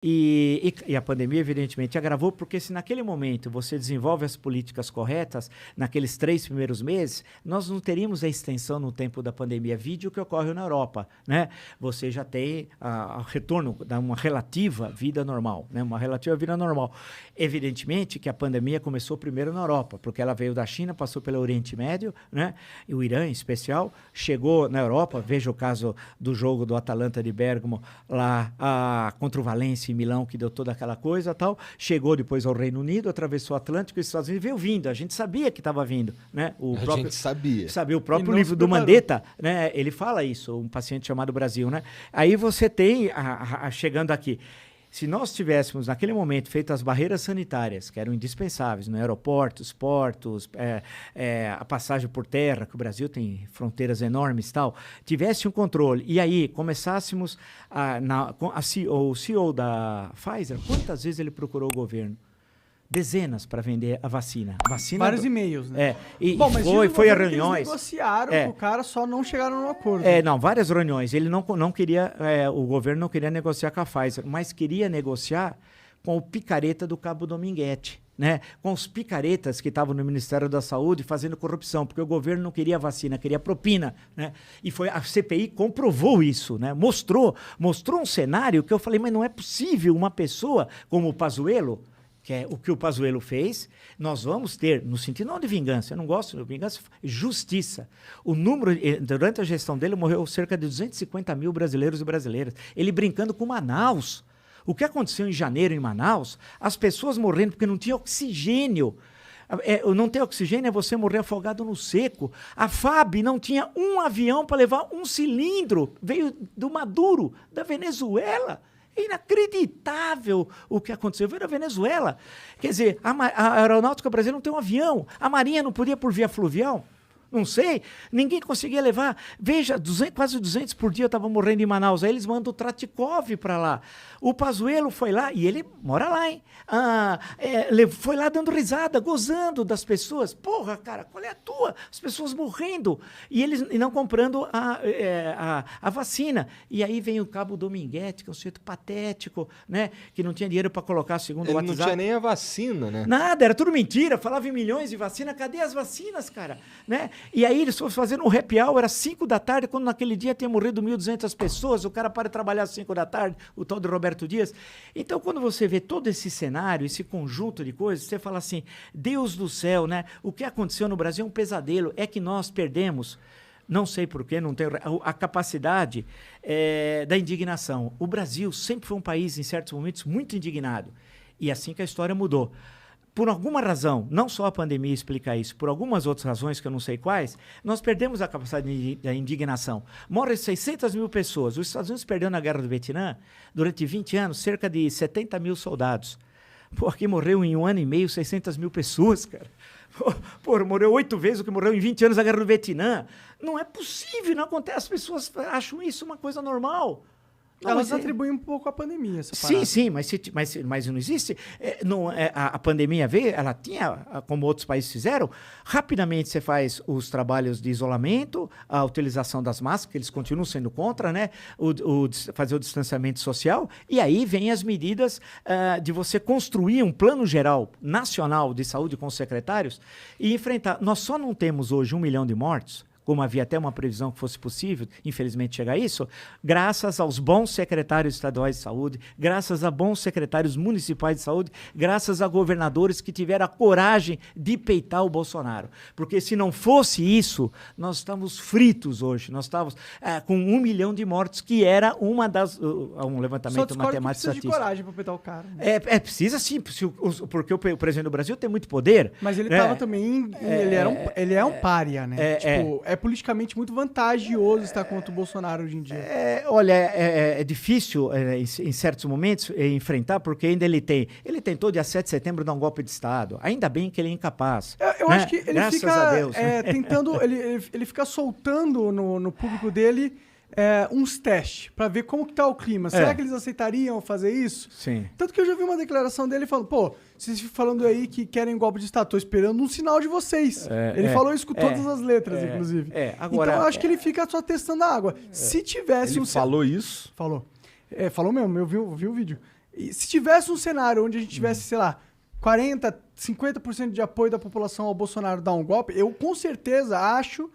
E a pandemia, evidentemente, agravou, porque se naquele momento você desenvolve as políticas corretas, naqueles 3 primeiros meses, nós não teríamos a extensão no tempo da pandemia. Vídeo que ocorre na Europa, né? Você já tem o retorno de uma relativa vida normal, né? Uma relativa vida normal. Evidentemente que a pandemia começou primeiro na Europa, porque ela veio da China, passou pelo Oriente Médio, né? E o Irã, em especial, chegou na Europa. Veja o caso do jogo do Atalanta de Bérgamo, lá contra o Valência, em Milão, que deu toda aquela coisa tal, chegou depois ao Reino Unido, atravessou o Atlântico e os Estados Unidos, veio vindo, a gente sabia que estava vindo, né? A gente sabia. O próprio livro do Mandetta, né? Ele fala isso, um paciente chamado Brasil, né? Aí você tem, chegando aqui, se nós tivéssemos, naquele momento, feito as barreiras sanitárias, que eram indispensáveis, no aeroportos, portos, a passagem por terra, que o Brasil tem fronteiras enormes e tal, tivesse um controle, e aí começássemos, o CEO da Pfizer, quantas vezes ele procurou o governo? Dezenas para vender a vacina. Vários e-mails, né? E bom, mas foi a eles reuniões. Negociaram com o cara, só não chegaram num acordo. Não, várias reuniões. Ele não queria, o governo não queria negociar com a Pfizer, mas queria negociar com o picareta do Cabo Dominguete, né? Com os picaretas que estavam no Ministério da Saúde fazendo corrupção, porque o governo não queria vacina, queria propina, né? E a CPI comprovou isso, né? Mostrou um cenário que eu falei, mas não é possível uma pessoa como o Pazuello, que é o que o Pazuello fez, nós vamos ter, no sentido não de vingança, eu não gosto de vingança, justiça. O número, durante a gestão dele, morreu cerca de 250 mil brasileiros e brasileiras. Ele brincando com Manaus. O que aconteceu em janeiro em Manaus, as pessoas morrendo porque não tinha oxigênio. Não ter oxigênio é você morrer afogado no seco. A FAB não tinha um avião para levar um cilindro, veio do Maduro, da Venezuela. É inacreditável o que aconteceu. Veio da Venezuela. Quer dizer, a Aeronáutica Brasileira não tem um avião. A Marinha não podia por via fluvial. Não sei. Ninguém conseguia levar. Veja, quase 200 por dia estavam morrendo em Manaus. Aí eles mandam o Tratikov para lá. O Pazuello foi lá, e ele mora lá, hein? Foi lá dando risada, gozando das pessoas. Porra, cara, qual é a tua? As pessoas morrendo. E eles não comprando a vacina. E aí vem o Cabo Dominguete, que é um sujeito patético, né? Que não tinha dinheiro para colocar, segundo o WhatsApp. Ele não tinha nem a vacina, né? Nada, era tudo mentira. Falava em milhões de vacina. Cadê as vacinas, cara? Né? E aí eles foram fazendo um happy hour às 5 da tarde, quando naquele dia tinha morrido 1.200 pessoas, o cara para de trabalhar às 5 da tarde, o tal de Roberto Dias. Então, quando você vê todo esse cenário, esse conjunto de coisas, você fala assim, Deus do céu, né? O que aconteceu no Brasil é um pesadelo, é que nós perdemos, não sei porquê, não tenho a capacidade da indignação. O Brasil sempre foi um país, em certos momentos, muito indignado. E assim que a história mudou. Por alguma razão, não só a pandemia explica isso, por algumas outras razões que eu não sei quais, nós perdemos a capacidade da indignação. Morrem 600 mil pessoas. Os Estados Unidos perdeu na Guerra do Vietnã, durante 20 anos, cerca de 70 mil soldados. Pô, aqui morreu em 1 ano e meio 600 mil pessoas, cara. Pô, morreu 8 vezes o que morreu em 20 anos na Guerra do Vietnã. Não é possível, não acontece. As pessoas acham isso uma coisa normal. Elas atribuem um pouco à pandemia, essa parada. Sim, mas não existe. A pandemia veio, ela tinha, como outros países fizeram, rapidamente você faz os trabalhos de isolamento, a utilização das máscaras, que eles continuam sendo contra, né? Fazer o distanciamento social, e aí vem as medidas de você construir um plano geral nacional de saúde com os secretários e enfrentar. Nós só não temos hoje 1 milhão de mortos, como havia até uma previsão que fosse possível, infelizmente chegar a isso, graças aos bons secretários estaduais de saúde, graças a bons secretários municipais de saúde, graças a governadores que tiveram a coragem de peitar o Bolsonaro. Porque se não fosse isso, nós estávamos fritos hoje, nós estávamos com 1 milhão de mortos, que era uma das... um levantamento matemático estatístico. Precisa de coragem para peitar o cara. Né? Precisa sim, porque o presidente do Brasil tem muito poder. Mas ele estava também... ele é um pária, né? É politicamente muito vantajoso estar contra o Bolsonaro hoje em dia. Olha, é difícil em certos momentos enfrentar, porque ainda ele tentou dia 7 de setembro dar um golpe de Estado. Ainda bem que ele é incapaz. Eu né? acho que ele Graças fica a Deus. tentando, ele fica soltando no público dele uns testes para ver como que tá o clima. Será que eles aceitariam fazer isso? Sim. Tanto que eu já vi uma declaração dele falando, pô, vocês falando aí que querem golpe de Estado, tô esperando um sinal de vocês. Ele falou isso com todas as letras, inclusive. Agora, então eu acho que ele fica só testando a água. Se tivesse ele falou isso? Falou. Falou mesmo, eu vi o vídeo. E se tivesse um cenário onde a gente tivesse, sei lá, 40%, 50% de apoio da população ao Bolsonaro dar um golpe, eu com certeza acho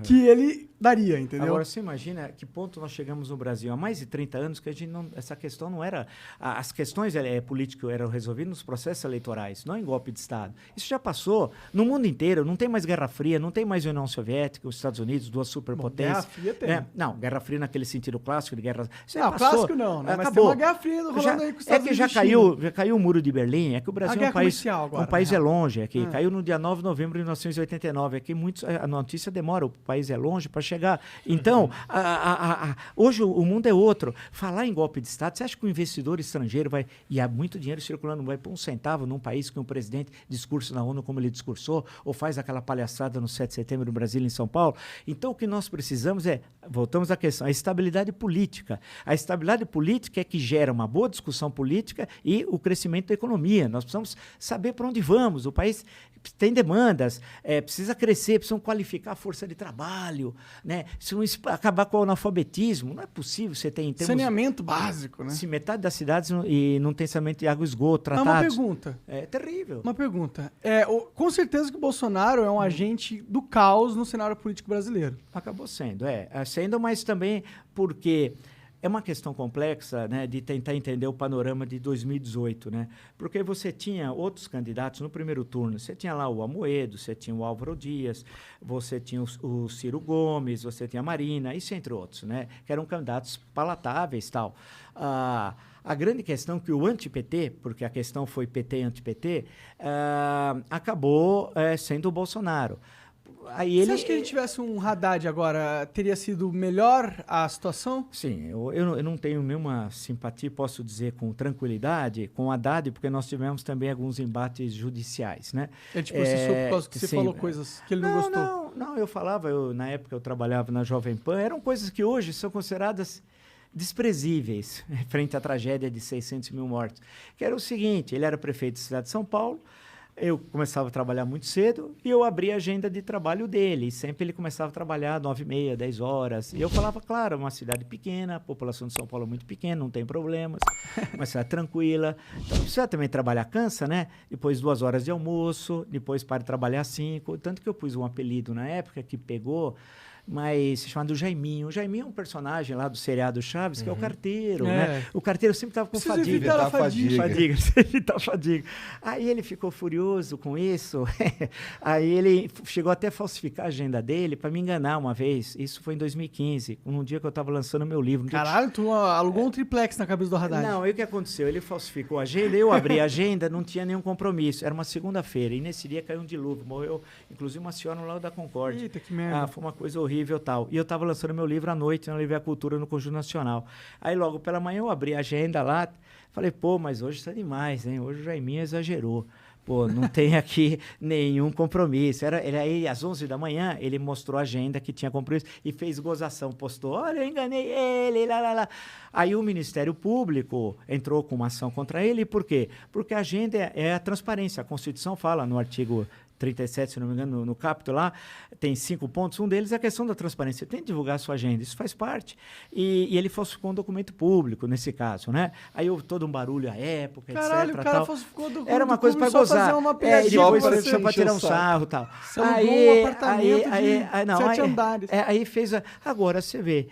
que ele daria, entendeu? Agora, você imagina que ponto nós chegamos no Brasil há mais de 30 anos que a gente não, essa questão não era... As questões políticas eram resolvidas nos processos eleitorais, não em golpe de Estado. Isso já passou no mundo inteiro, não tem mais Guerra Fria, não tem mais União Soviética, os Estados Unidos, duas superpotências. Guerra Fria tem. Não, Guerra Fria naquele sentido clássico de guerra... Clássico não, né? Mas acabou. tem uma Guerra Fria rolando aí com os Estados Unidos. Já caiu o muro de Berlim, é que o Brasil é um país é longe, aqui, caiu no dia 9 de novembro de 1989, aqui a notícia demora, o país é longe para chegar. Então, hoje o mundo é outro. Falar em golpe de Estado, você acha que o investidor estrangeiro vai... E há muito dinheiro circulando, vai pôr um centavo num país que um presidente discursa na ONU como ele discursou, ou faz aquela palhaçada no 7 de setembro no Brasil, em São Paulo? Então, o que nós precisamos voltamos à questão, a estabilidade política. A estabilidade política é que gera uma boa discussão política e o crescimento da economia. Nós precisamos saber para onde vamos. O país tem demandas, precisa crescer, precisam qualificar a força de trabalho, né? Se não acabar com o analfabetismo, não é possível você ter... Saneamento básico, né? Se metade das cidades não tem saneamento de água e esgoto, tratados... Uma pergunta. É terrível. Uma pergunta. Com certeza que o Bolsonaro é um agente do caos no cenário político brasileiro. Acabou sendo, mas também porque... É uma questão complexa, né, de tentar entender o panorama de 2018, né? Porque você tinha outros candidatos no primeiro turno. Você tinha lá o Amoedo, você tinha o Álvaro Dias, você tinha o Ciro Gomes, você tinha a Marina, isso entre outros, né? Que eram candidatos palatáveis e tal. A grande questão é que o anti-PT, porque a questão foi PT e anti-PT, acabou sendo o Bolsonaro. Você acha que ele tivesse um Haddad agora, teria sido melhor a situação? Sim, eu não tenho nenhuma simpatia, posso dizer com tranquilidade, com o Haddad, porque nós tivemos também alguns embates judiciais, né? Por causa que você falou coisas que ele não gostou? Não, eu falava, na época eu trabalhava na Jovem Pan, eram coisas que hoje são consideradas desprezíveis frente à tragédia de 600 mil mortos. Que era o seguinte, ele era prefeito da cidade de São Paulo, eu começava a trabalhar muito cedo e eu abria a agenda de trabalho dele. E sempre ele começava a trabalhar 9h30, 10 horas. E eu falava, claro, uma cidade pequena, a população de São Paulo é muito pequena, não tem problemas, uma cidade tranquila. Então, precisa também trabalhar, cansa, né? Depois 2 horas de almoço, depois para de trabalhar 5. Tanto que eu pus um apelido na época que pegou, mas se chama do Jaiminho. O Jaiminho é um personagem lá do seriado Chaves, que é o carteiro, né? O carteiro sempre estava com fadiga. Evitar a fadiga. Evitar a fadiga. Aí ele ficou furioso com isso. Aí ele chegou até a falsificar a agenda dele para me enganar uma vez. Isso foi em 2015, num dia que eu estava lançando meu livro. Caralho, tu alugou um triplex na cabeça do Haddad. Não, aí o que aconteceu? Ele falsificou a agenda, eu abri a agenda, não tinha nenhum compromisso. Era uma segunda-feira, e nesse dia caiu um dilúvio. Morreu, inclusive, uma senhora no Lago da Concórdia. Eita, que merda. Foi uma coisa horrível e tal. E eu estava lançando meu livro à noite, na Livre a Cultura, no Conjunto Nacional. Aí, logo pela manhã, eu abri a agenda lá, falei, pô, mas hoje está demais, hein? Hoje o Jaiminho exagerou. Pô, não tem aqui nenhum compromisso. Era aí, às 11 da manhã, ele mostrou a agenda que tinha compromisso e fez gozação, postou, olha, eu enganei ele, lá. Aí o Ministério Público entrou com uma ação contra ele, por quê? Porque a agenda é a transparência. A Constituição fala no artigo 37, se não me engano, no capítulo lá, tem 5 pontos. Um deles é a questão da transparência. Tem que divulgar a sua agenda, isso faz parte. E ele falsificou um documento público, nesse caso, né? Aí houve todo um barulho à época, caralho, etc. O cara tal. Falsificou o documento era uma coisa para gozar. E depois só para tirar um sarro e tal. Você alugou um apartamento de 7 andares. Aí fez... Agora, você vê,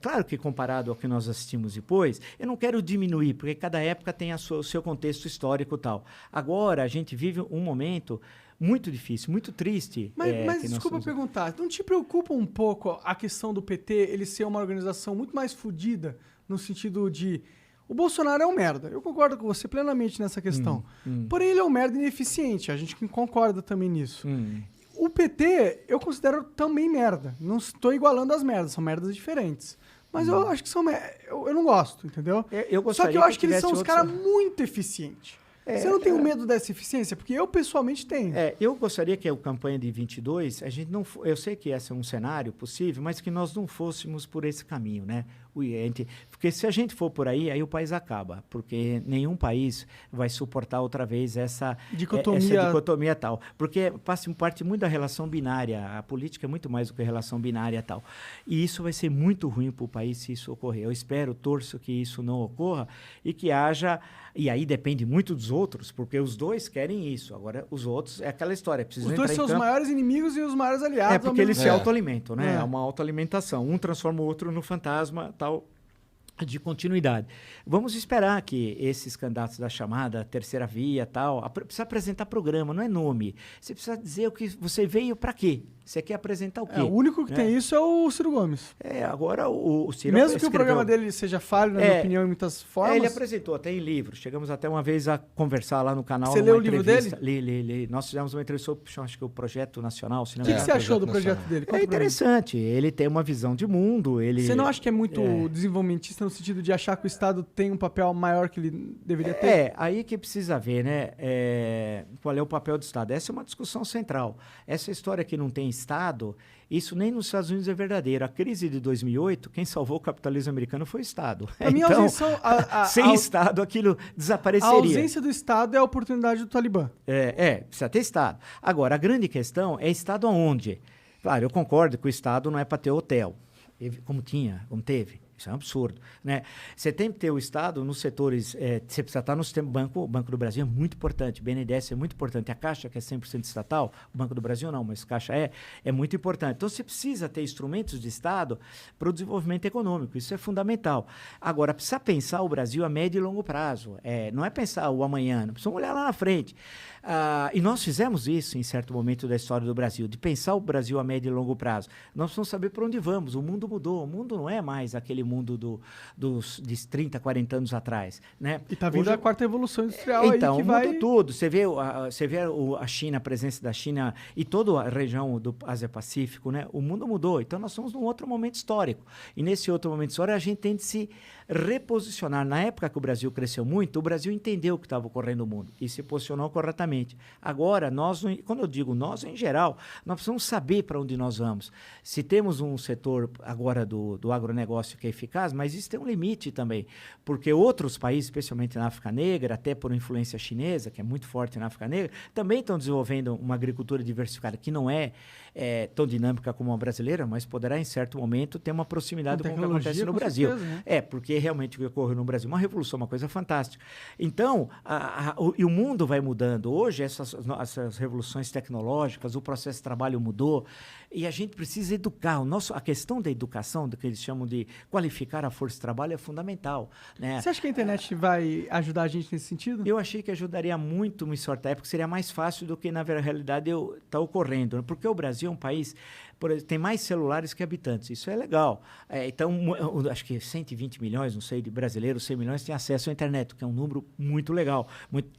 claro que comparado ao que nós assistimos depois, eu não quero diminuir, porque cada época tem o seu contexto histórico e tal. Agora, a gente vive um momento muito difícil, muito triste. Mas desculpa perguntar, não te preocupa um pouco a questão do PT ele ser uma organização muito mais fodida, no sentido de... O Bolsonaro é um merda, eu concordo com você plenamente nessa questão. Porém, ele é um merda ineficiente, a gente concorda também nisso. O PT, eu considero também merda. Não estou igualando as merdas, são merdas diferentes. Mas eu acho que são... Eu não gosto, entendeu? Só que eu acho que eles são os caras muito eficientes. Você não tem medo dessa eficiência? Porque eu, pessoalmente, tenho. Eu gostaria que a campanha de 22, a gente não... Eu sei que esse é um cenário possível, mas que nós não fôssemos por esse caminho, né? Porque se a gente for por aí o país acaba, porque nenhum país vai suportar outra vez essa dicotomia tal. Porque passa parte muito da relação binária, a política é muito mais do que relação binária tal. E isso vai ser muito ruim para o país se isso ocorrer. Eu espero, torço que isso não ocorra e que haja... E aí depende muito dos outros, porque os dois querem isso. Agora, os outros, é aquela história. Os dois são os maiores inimigos e os maiores aliados. É porque eles se autoalimentam, né? É uma autoalimentação. Um transforma o outro no fantasma, tal, de continuidade. Vamos esperar que esses candidatos da chamada terceira via, tal, precisa apresentar programa, não é nome. Você precisa dizer o que você veio para quê. Você quer apresentar o quê? O único que tem isso é o Ciro Gomes. Agora o Ciro mesmo que o programa dele seja falho, na minha opinião, em muitas formas. Ele apresentou até em livro. Chegamos até uma vez a conversar lá no canal. Você leu o livro dele? Li. Nós fizemos uma entrevista sobre, acho que o Projeto Nacional. O que você achou do projeto dele? É interessante. Ele tem uma visão de mundo. Você não acha que é muito desenvolvimentista no sentido de achar que o Estado tem um papel maior que ele deveria ter? Aí que precisa ver, né? Qual é o papel do Estado? Essa é uma discussão central. Essa história que não tem Estado, isso nem nos Estados Unidos é verdadeiro. A crise de 2008, quem salvou o capitalismo americano foi o Estado. Então, sem Estado, aquilo desapareceria. A ausência do Estado é a oportunidade do Talibã. Precisa ter Estado. Agora, a grande questão é Estado aonde? Claro, eu concordo que o Estado não é para ter hotel, como teve. Isso é um absurdo, né? Você tem que ter o Estado nos setores... você precisa estar no sistema banco. O Banco do Brasil é muito importante. O BNDES é muito importante. A Caixa, que é 100% estatal, o Banco do Brasil não, mas a Caixa é muito importante. Então, você precisa ter instrumentos de Estado para o desenvolvimento econômico. Isso é fundamental. Agora, precisa pensar o Brasil a médio e longo prazo. Não é pensar o amanhã, não precisa olhar lá na frente. E nós fizemos isso em certo momento da história do Brasil, de pensar o Brasil a médio e longo prazo. Nós precisamos saber para onde vamos. O mundo mudou. O mundo não é mais aquele mundo de 30, 40 anos atrás, né? E está vindo a quarta revolução industrial então, aí que vai... Então, tudo. Você vê a China, a presença da China e toda a região do Ásia-Pacífico, né? O mundo mudou. Então, nós estamos num outro momento histórico. E nesse outro momento histórico, a gente tem de se reposicionar. Na época que o Brasil cresceu muito, o Brasil entendeu o que estava ocorrendo no mundo e se posicionou corretamente. Agora, quando eu digo nós, em geral, nós precisamos saber para onde nós vamos. Se temos um setor agora do agronegócio que é eficaz, mas isso tem um limite também, porque outros países, especialmente na África Negra, até por influência chinesa, que é muito forte na África Negra, também estão desenvolvendo uma agricultura diversificada, que não é tão dinâmica como a brasileira, mas poderá, em certo momento, ter uma proximidade com o que acontece no Brasil. Certeza, né? Porque realmente o que ocorreu no Brasil, uma revolução, uma coisa fantástica. Então, e o mundo vai mudando. Hoje, essas revoluções tecnológicas, o processo de trabalho mudou, e a gente precisa educar. A questão da educação, do que eles chamam de qualificar a força de trabalho, é fundamental, né? Você acha que a internet vai ajudar a gente nesse sentido? Eu achei que ajudaria muito em certa época, seria mais fácil do que, na realidade, está ocorrendo. Né? Porque o Brasil é um país... tem mais celulares que habitantes, isso é legal. Então, acho que 120 milhões, não sei, de brasileiros, 100 milhões têm acesso à internet, que é um número muito legal.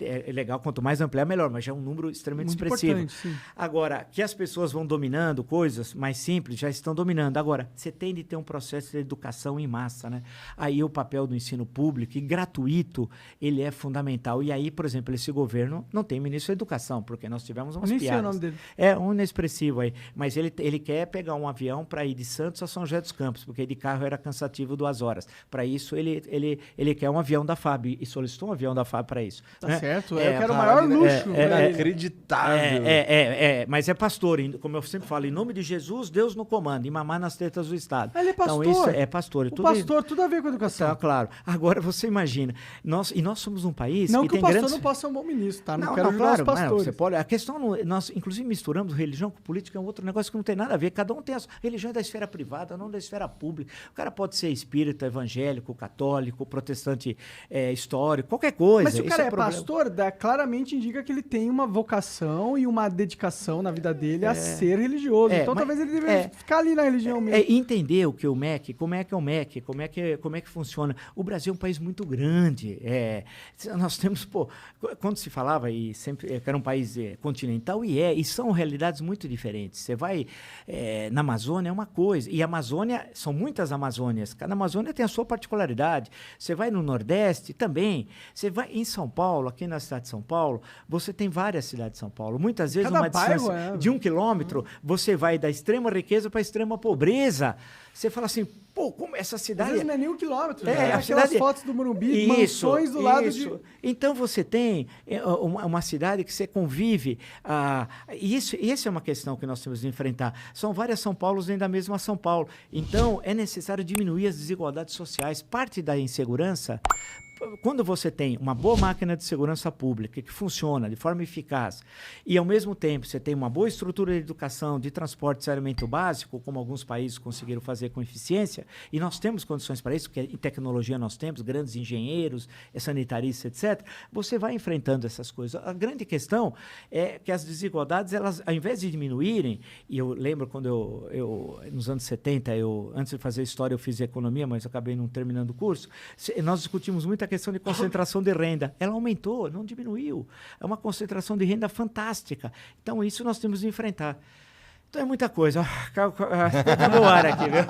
É legal, quanto mais ampliar, melhor, mas já é um número extremamente muito expressivo. Sim. Agora, que as pessoas vão dominando coisas mais simples, já estão dominando. Agora, você tem de ter um processo de educação em massa, né? Aí o papel do ensino público, e gratuito, ele é fundamental. E aí, por exemplo, esse governo não tem ministro da educação, porque nós tivemos umas piadas. Nem sei o nome dele. Um inexpressivo aí, mas ele quer pegar um avião para ir de Santos a São José dos Campos, porque de carro era cansativo 2 horas. Para isso, ele quer um avião da FAB e solicitou um avião da FAB para isso. Tá certo, eu quero o maior luxo. Inacreditável. Mas é pastor, como eu sempre falo, em nome de Jesus, Deus no comando, e mamar nas tetas do Estado. Ele é pastor. Então, isso é pastor. O pastor, tudo a ver com a educação. Tá, claro. Agora, você imagina, nós somos um país não que tem o pastor grandes... não possa ser um bom ministro, tá? Não, quero claro, os pastores. Você pode... A questão, nós inclusive misturamos religião com política, é um outro negócio que não tem nada a ver. Cada um tem a religião da esfera privada, não da esfera pública. O cara pode ser espírita, evangélico, católico, protestante histórico, qualquer coisa. Mas se o cara é pastor, claramente indica que ele tem uma vocação e uma dedicação na vida dele a ser religioso. Então talvez ele deveria ficar ali na religião mesmo. Entender o que é o MEC, como é que é o MEC, como é que funciona. O Brasil é um país muito grande. Nós temos, quando se falava, e sempre que era um país continental, e são realidades muito diferentes. Você vai na Amazônia, é uma coisa, e a Amazônia, são muitas Amazônias, cada Amazônia tem a sua particularidade. Você vai no Nordeste, também. Você vai em São Paulo, aqui na cidade de São Paulo, você tem várias cidades de São Paulo. Muitas vezes, uma distância de 1 quilômetro, você vai da extrema riqueza para a extrema pobreza. Você fala assim, Pô, como essa Às cidade... vezes não é nem 1 quilômetro. É, É, a aquelas cidade- fotos do Morumbi, mansões do lado de... Então você tem uma cidade que você convive. E essa é uma questão que nós temos de enfrentar. São várias São Paulos dentro da mesma São Paulo. Então é necessário diminuir as desigualdades sociais. Parte da insegurança. Quando você tem uma boa máquina de segurança pública que funciona de forma eficaz e, ao mesmo tempo, você tem uma boa estrutura de educação, de transporte e saneamento básico, como alguns países conseguiram fazer com eficiência, e nós temos condições para isso, porque em tecnologia nós temos grandes engenheiros, sanitaristas, etc., você vai enfrentando essas coisas. A grande questão é que as desigualdades, elas, ao invés de diminuírem, e eu lembro quando nos anos 70, antes de fazer história, eu fiz economia, mas acabei não terminando o curso, nós discutimos muito a questão de concentração de renda. Ela aumentou, não diminuiu. É uma concentração de renda fantástica. Então, isso nós temos de enfrentar. Então, é muita coisa. Acabou o ar aqui, viu?